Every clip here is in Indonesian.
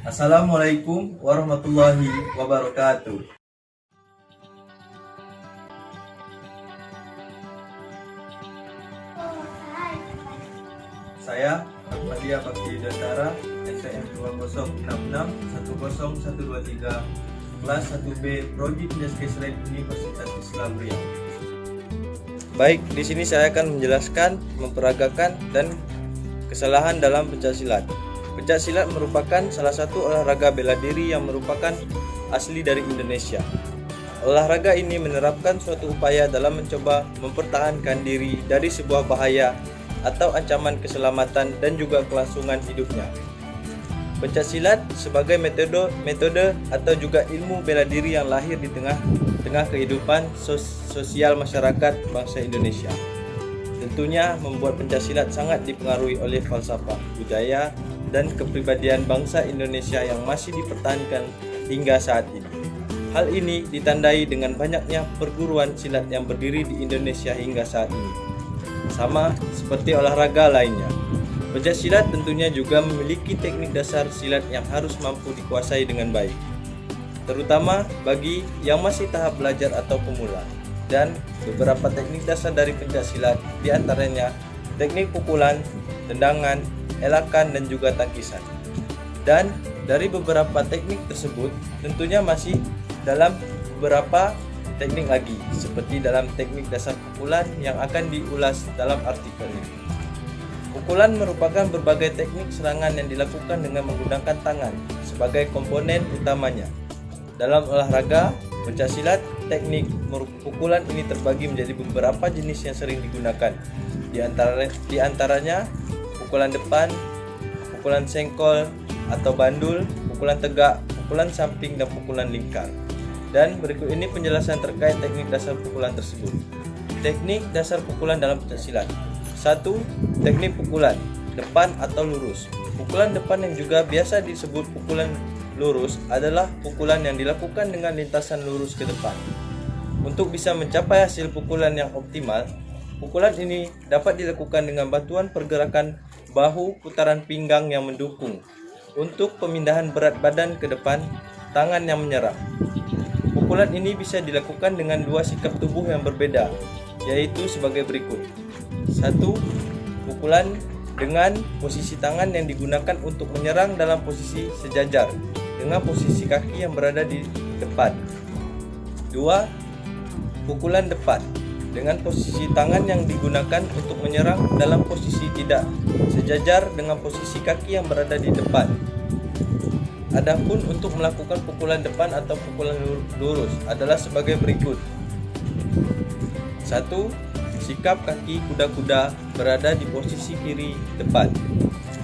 Assalamualaikum warahmatullahi wabarakatuh. Saya Ahmadiyah Bakti Yudhantara, STM 206610123, kelas 1B, Prodi Penjaskesret Universitas Islam Riau. Baik, di sini saya akan menjelaskan, memperagakan, dan kesalahan dalam pencaksilat. Pencaksilat merupakan salah satu olahraga bela diri yang merupakan asli dari Indonesia. Olahraga ini menerapkan suatu upaya dalam mencoba mempertahankan diri dari sebuah bahaya atau ancaman keselamatan dan juga kelangsungan hidupnya. Pencaksilat sebagai metode atau juga ilmu bela diri yang lahir di tengah kehidupan sosial masyarakat bangsa Indonesia. Tentunya membuat pencaksilat sangat dipengaruhi oleh falsafah, budaya, dan kepribadian bangsa Indonesia yang masih dipertahankan hingga saat ini. Hal ini ditandai dengan banyaknya perguruan silat yang berdiri di Indonesia hingga saat ini. Sama seperti olahraga lainnya, pencaksilat tentunya juga memiliki teknik dasar silat yang harus mampu dikuasai dengan baik, terutama bagi yang masih tahap belajar atau pemula. Dan beberapa teknik dasar dari pencaksilat diantaranya teknik pukulan, tendangan, elakan, dan juga tangkisan. Dan dari beberapa teknik tersebut tentunya masih dalam beberapa teknik lagi, seperti dalam teknik dasar pukulan yang akan diulas dalam artikel ini. Pukulan merupakan berbagai teknik serangan yang dilakukan dengan menggunakan tangan sebagai komponen utamanya. Dalam olahraga pencaksilat, teknik pukulan ini terbagi menjadi beberapa jenis yang sering digunakan. Di antaranya pukulan depan, pukulan sengkol atau bandul, pukulan tegak, pukulan samping, dan pukulan lingkar. Dan berikut ini penjelasan terkait teknik dasar pukulan tersebut. Teknik dasar pukulan dalam pencaksilat. 1. Teknik pukulan depan atau lurus. Pukulan depan yang juga biasa disebut pukulan lurus adalah pukulan yang dilakukan dengan lintasan lurus ke depan. Untuk bisa mencapai hasil pukulan yang optimal, pukulan ini dapat dilakukan dengan bantuan pergerakan bahu, putaran pinggang yang mendukung. Untuk pemindahan berat badan ke depan, tangan yang menyerang. Pukulan ini bisa dilakukan dengan dua sikap tubuh yang berbeda, yaitu sebagai berikut. 1. Pukulan dengan posisi tangan yang digunakan untuk menyerang dalam posisi sejajar dengan posisi kaki yang berada di depan. 2. Pukulan depan dengan posisi tangan yang digunakan untuk menyerang dalam posisi tidak sejajar dengan posisi kaki yang berada di depan. Adapun untuk melakukan pukulan depan atau pukulan lurus adalah sebagai berikut. 1. Sikap kaki kuda-kuda berada di posisi kiri depan.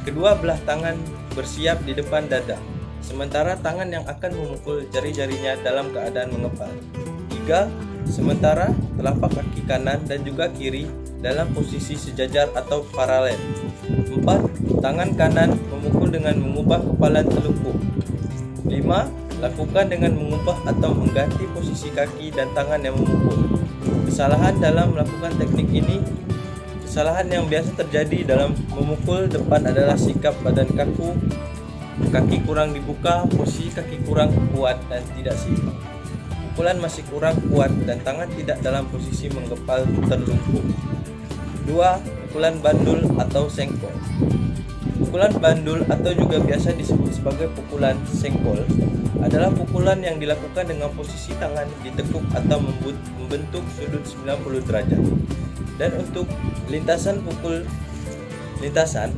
Kedua belah tangan bersiap di depan dada, sementara tangan yang akan memukul jari-jarinya dalam keadaan mengepal. 3. Sementara telapak kaki kanan dan juga kiri dalam posisi sejajar atau paralel. 4. Tangan kanan memukul dengan mengubah kepalan telungkup. 5. Lakukan dengan mengubah atau mengganti posisi kaki dan tangan yang memukul. Kesalahan dalam melakukan teknik ini, kesalahan yang biasa terjadi dalam memukul depan adalah sikap badan kaku, kaki kurang dibuka, posisi kaki kurang kuat dan tidak seimbang. Pukulan masih kurang kuat dan tangan tidak dalam posisi menggepal terlungkup. 2. Pukulan bandul atau sengkol. Pukulan bandul atau juga biasa disebut sebagai pukulan sengkol adalah pukulan yang dilakukan dengan posisi tangan ditekuk atau membentuk sudut 90 derajat. Dan untuk lintasan,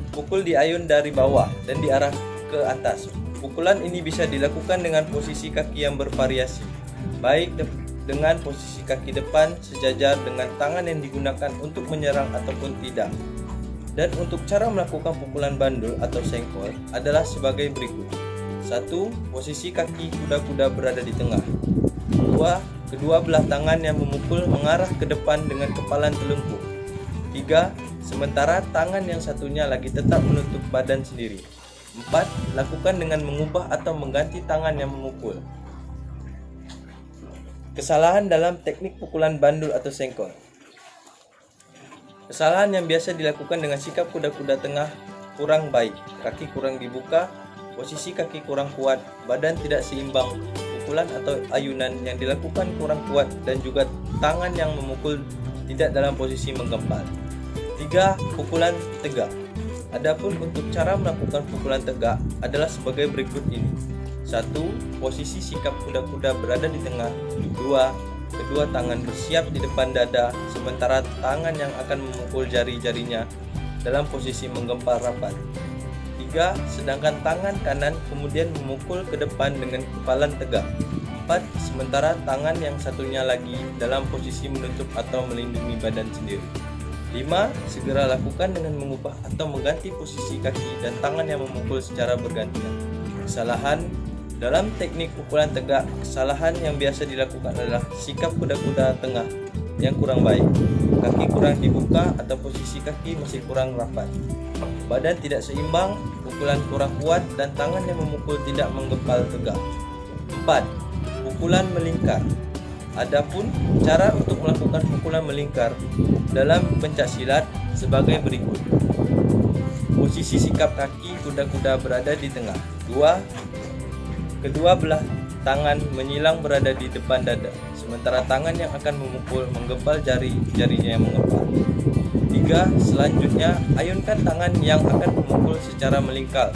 pukul diayun dari bawah dan diarah ke atas. Pukulan ini bisa dilakukan dengan posisi kaki yang bervariasi, baik dengan posisi kaki depan sejajar dengan tangan yang digunakan untuk menyerang ataupun tidak. Dan untuk cara melakukan pukulan bandul atau sengkol adalah sebagai berikut. 1. Posisi kaki kuda-kuda berada di tengah. 2. Kedua belah tangan yang memukul mengarah ke depan dengan kepalan telungkup. 3. Sementara tangan yang satunya lagi tetap menutup badan sendiri. 4. Lakukan dengan mengubah atau mengganti tangan yang memukul. Kesalahan dalam teknik pukulan bandul atau sengkol. Kesalahan yang biasa dilakukan dengan sikap kuda-kuda tengah kurang baik, kaki kurang dibuka, posisi kaki kurang kuat, badan tidak seimbang, pukulan atau ayunan yang dilakukan kurang kuat, dan juga tangan yang memukul tidak dalam posisi menggempal. 3. Pukulan tegak. Adapun untuk cara melakukan pukulan tegak adalah sebagai berikut ini. 1. Posisi sikap kuda-kuda berada di tengah. 2. Kedua tangan bersiap di depan dada, sementara tangan yang akan memukul jari-jarinya dalam posisi menggempal rapat. 3. Sedangkan tangan kanan kemudian memukul ke depan dengan kepalan tegak. 4. Sementara tangan yang satunya lagi dalam posisi menutup atau melindungi badan sendiri. 5. Segera lakukan dengan mengubah atau mengganti posisi kaki dan tangan yang memukul secara bergantian. Kesalahan dalam teknik pukulan tegak, kesalahan yang biasa dilakukan adalah sikap kuda-kuda tengah yang kurang baik, kaki kurang dibuka atau posisi kaki masih kurang rapat, badan tidak seimbang, pukulan kurang kuat, dan tangan yang memukul tidak menggempal tegak. 4. Pukulan melingkar. Adapun cara untuk melakukan pukulan melingkar dalam pencak silat sebagai berikut. Posisi sikap kaki kuda-kuda berada di tengah. 2. Kedua belah tangan menyilang berada di depan dada, sementara tangan yang akan memukul menggempal jari-jarinya yang mengepal. 3. Selanjutnya, ayunkan tangan yang akan memukul secara melingkar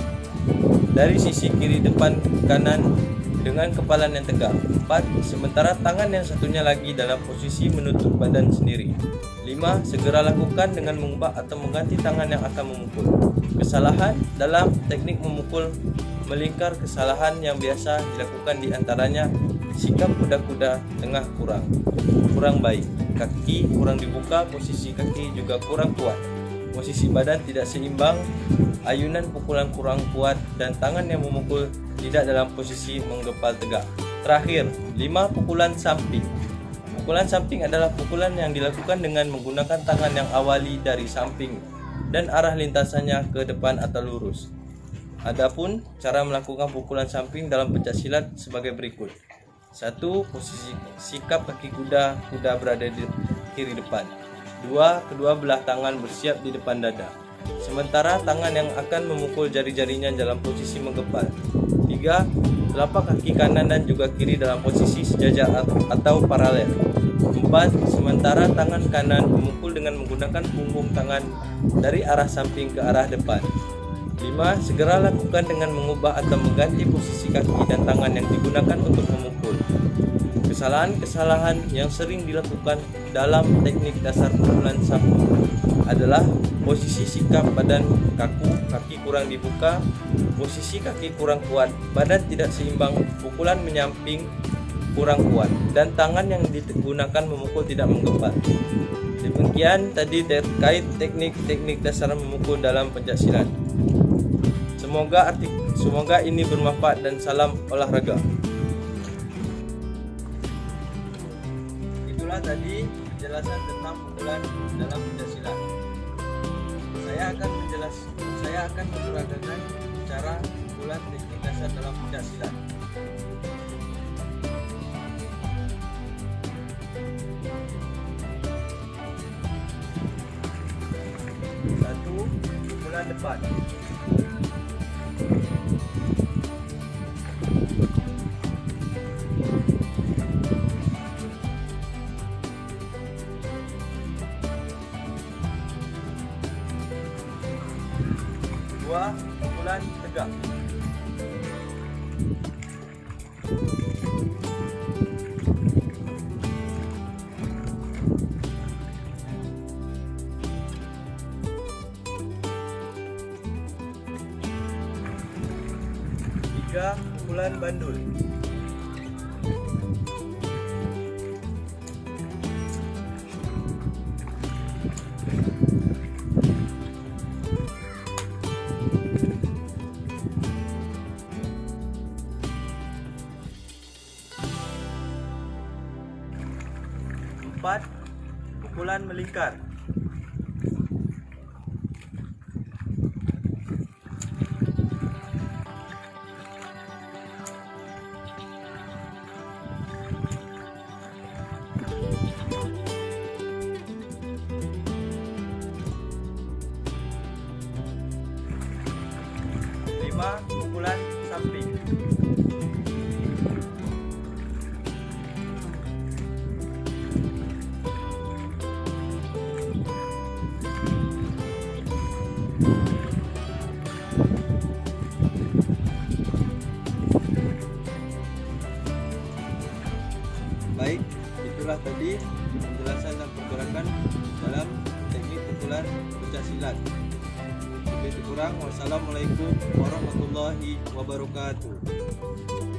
dari sisi kiri depan kanan dengan kepalan yang tegak. 4. Sementara tangan yang satunya lagi dalam posisi menutup badan sendiri. 5. Segera lakukan dengan mengubah atau mengganti tangan yang akan memukul. Kesalahan dalam teknik memukul melingkar, kesalahan yang biasa dilakukan diantaranya sikap kuda-kuda tengah kurang baik, kaki kurang dibuka, posisi kaki juga kurang kuat, posisi badan tidak seimbang, ayunan pukulan kurang kuat, dan tangan yang memukul tidak dalam posisi menggempal tegak. Terakhir, 5. Pukulan samping. Pukulan samping adalah pukulan yang dilakukan dengan menggunakan tangan yang awali dari samping dan arah lintasannya ke depan atau lurus. Adapun cara melakukan pukulan samping dalam pencak silat sebagai berikut. 1. Posisi sikap kaki kuda berada di kiri depan. 2. Kedua belah tangan bersiap di depan dada, sementara tangan yang akan memukul jari-jarinya dalam posisi menggempal. 3. Telapak kaki kanan dan juga kiri dalam posisi sejajar atau paralel. 4. Sementara tangan kanan memukul dengan menggunakan punggung tangan dari arah samping ke arah depan. 5. Segera lakukan dengan mengubah atau mengganti posisi kaki dan tangan yang digunakan untuk memukul. Kesalahan-kesalahan yang sering dilakukan dalam teknik dasar pukulan samping adalah posisi sikap badan kaku, kaki kurang dibuka, posisi kaki kurang kuat, badan tidak seimbang, pukulan menyamping kurang kuat, dan tangan yang digunakan memukul tidak menggempal. Demikian tadi terkait teknik-teknik dasar memukul dalam pencak silat. Semoga ini bermanfaat dan salam olahraga. Itulah tadi penjelasan tentang pukulan dalam pencak silat. Saya akan memperagakan cara pukulan teknik dasar dalam pencak silat. 1. Pukulan depan. 2. Pukulan tegak. 3. Pukulan bandul. 4. Pukulan melingkar. 5. Pukulan pukulan samping. Baik, itulah tadi penjelasan dan pergerakan dalam teknik pukulan pencak silat. Lebih kurang, wassalamualaikum warahmatullahi wabarakatuh.